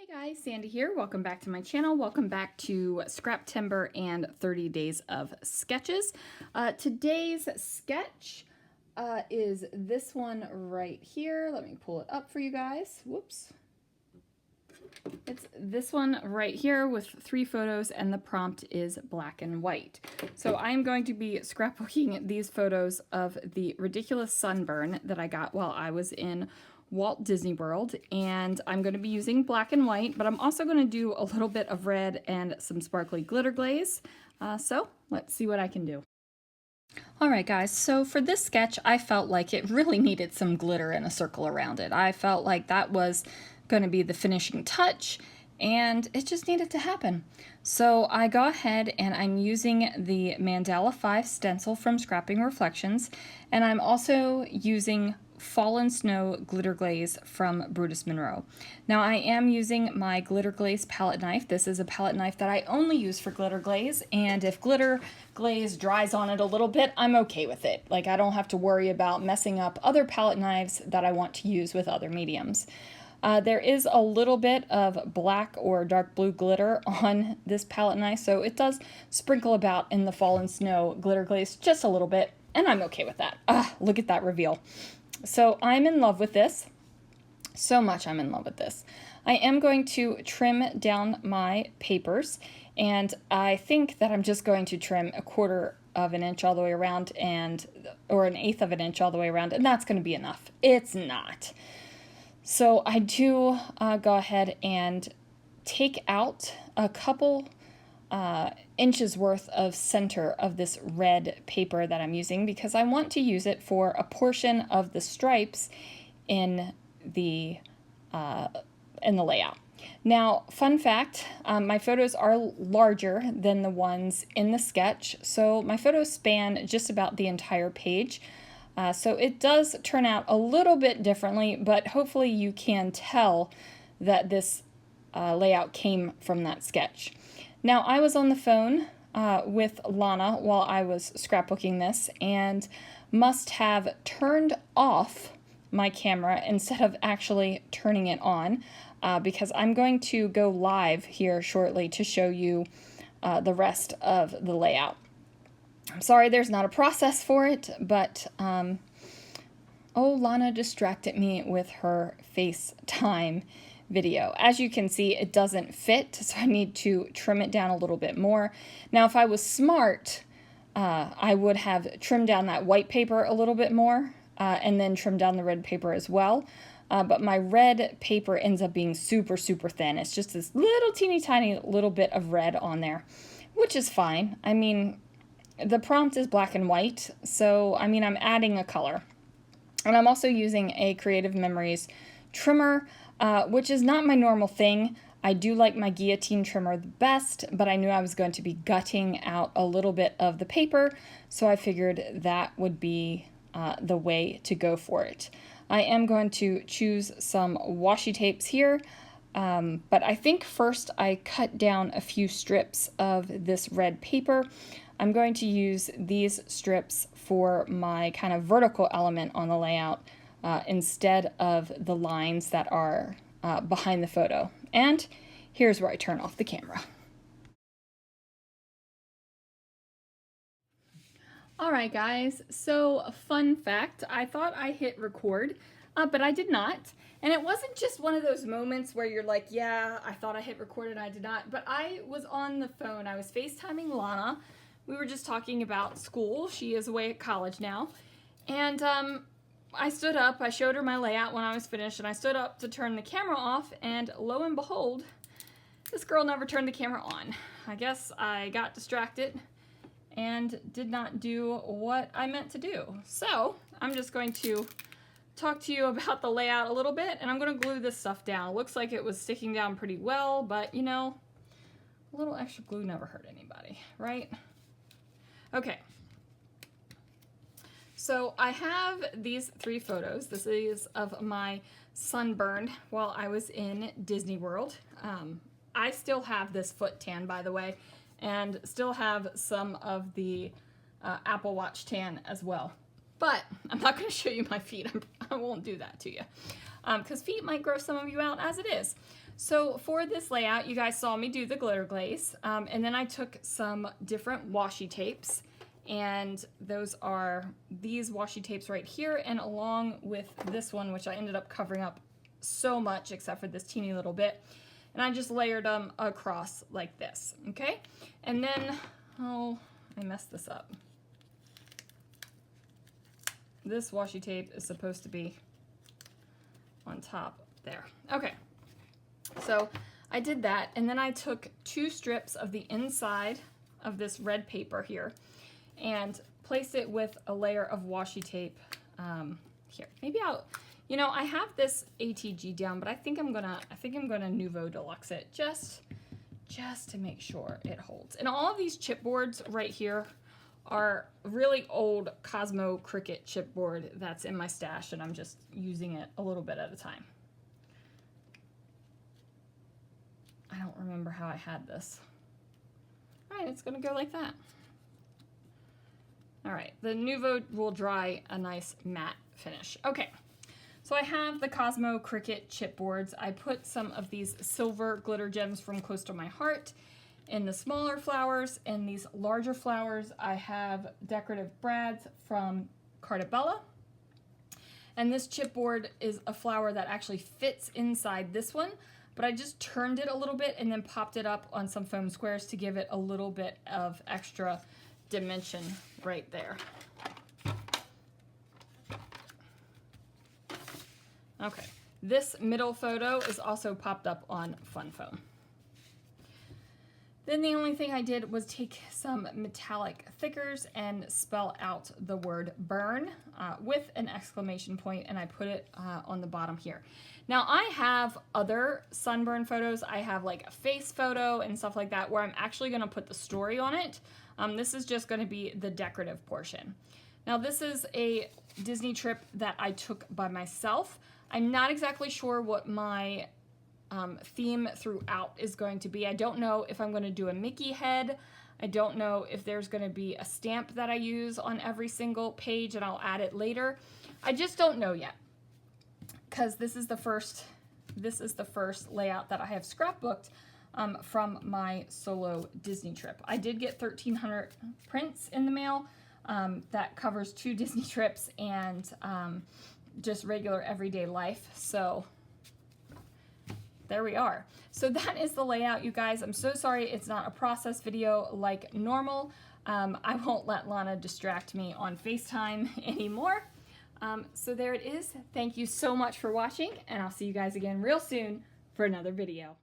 Hey guys, Sandy here. Welcome back to my channel. Welcome back to Scraptember and 30 Days of Sketches. Today's sketch is this one right here. Let me pull it up for you guys. Whoops. It's this one right here with 3 photos, and the prompt is black and white. So I'm going to be scrapbooking these photos of the ridiculous sunburn that I got while I was in Walt Disney World, and I'm going to be using black and white, but I'm also going to do a little bit of red and some sparkly glitter glaze. So let's see what I can do. Alright guys, so for this sketch I felt like it really needed some glitter and a circle around it. I felt like that was going to be the finishing touch, and it just needed to happen. So I go ahead and I'm using the Mandala 5 stencil from Scrapping Reflections, and I'm also using Fallen Snow Glitter Glaze from Brutus Monroe. Now I am using my Glitter Glaze palette knife. This is a palette knife that I only use for glitter glaze, and if glitter glaze dries on it a little bit, I'm okay with it. Like, I don't have to worry about messing up other palette knives that I want to use with other mediums. There is a little bit of black or dark blue glitter on this palette knife, so it does sprinkle about in the Fallen Snow Glitter Glaze just a little bit, and I'm okay with that. Look at that reveal. So I'm in love with this. So much I'm in love with this. I am going to trim down my papers, and I think that I'm just going to trim 1/4 of an inch all the way around, or 1/8 of an inch all the way around, and that's going to be enough. It's not. So I do go ahead and take out a couple inches worth of center of this red paper that I'm using, because I want to use it for a portion of the stripes in the layout. Now, fun fact, my photos are larger than the ones in the sketch, so my photos span just about the entire page. So it does turn out a little bit differently, but hopefully you can tell that this layout came from that sketch. Now, I was on the phone with Lana while I was scrapbooking this, and must have turned off my camera instead of actually turning it on, because I'm going to go live here shortly to show you the rest of the layout. I'm sorry there's not a process for it, but oh, Lana distracted me with her FaceTime video. As you can see, it doesn't fit, so I need to trim it down a little bit more. Now, if I was smart, I would have trimmed down that white paper a little bit more, and then trimmed down the red paper as well. But my red paper ends up being super, super thin. It's just this little teeny tiny little bit of red on there, which is fine. I mean, the prompt is black and white, so I mean, I'm adding a color. And I'm also using a Creative Memories trimmer, which is not my normal thing. I do like my guillotine trimmer the best, but I knew I was going to be gutting out a little bit of the paper, so I figured that would be the way to go for it. I am going to choose some washi tapes here, but I think first I cut down a few strips of this red paper. I'm going to use these strips for my kind of vertical element on the layout, instead of the lines that are behind the photo. And here's where I turn off the camera. Alright guys, so fun fact, I thought I hit record, but I did not. And it wasn't just one of those moments where you're like, yeah, I thought I hit record and I did not, but I was on the phone. I was FaceTiming Lana. We were just talking about school. She is away at college now. And I stood up, I showed her my layout when I was finished, and I stood up to turn the camera off, and lo and behold, this girl never turned the camera on. I guess I got distracted and did not do what I meant to do. So I'm just going to talk to you about the layout a little bit, and I'm going to glue this stuff down. It looks like it was sticking down pretty well, but you know, a little extra glue never hurt anybody, right? Okay. So I have these 3 photos. This is of my sunburn while I was in Disney World. I still have this foot tan, by the way, and still have some of the Apple Watch tan as well. But I'm not going to show you my feet. I won't do that to you. because feet might gross some of you out as it is. So for this layout, you guys saw me do the glitter glaze, and then I took some different washi tapes, and those are these washi tapes right here, and along with this one, which I ended up covering up so much except for this teeny little bit, and I just layered them across like this, okay? And then, oh, I messed this up. This washi tape is supposed to be on top there. Okay, so I did that, and then I took 2 strips of the inside of this red paper here and placed it with a layer of washi tape here. Maybe I'll, you know, I have this ATG down, but I think I'm gonna Nouveau Deluxe it just to make sure it holds. And all of these chipboards right here are really old Cosmo Cricut chipboard that's in my stash, and I'm just using it a little bit at a time. I don't remember how I had this. All right, it's gonna go like that. All right, the Nouveau will dry a nice matte finish. Okay, so I have the Cosmo Cricut chipboards. I put some of these silver glitter gems from Close to My Heart in the smaller flowers. In these larger flowers, I have decorative brads from Cartabella. And this chipboard is a flower that actually fits inside this one, but I just turned it a little bit and then popped it up on some foam squares to give it a little bit of extra dimension right there. Okay, this middle photo is also popped up on Fun Foam. Then the only thing I did was take some metallic thickers and spell out the word burn with an exclamation point, and I put it on the bottom here. Now I have other sunburn photos. I have like a face photo and stuff like that where I'm actually gonna put the story on it. This is just gonna be the decorative portion. Now this is a Disney trip that I took by myself. I'm not exactly sure what my theme throughout is going to be. I don't know if I'm going to do a Mickey head. I don't know if there's going to be a stamp that I use on every single page and I'll add it later. I just don't know yet, because this is the first layout that I have scrapbooked from my solo Disney trip. I did get 1,300 prints in the mail that covers 2 Disney trips and just regular everyday life. So there we are. So that is the layout, you guys. I'm so sorry it's not a process video like normal. I won't let Lana distract me on FaceTime anymore. So there it is. Thank you so much for watching, and I'll see you guys again real soon for another video.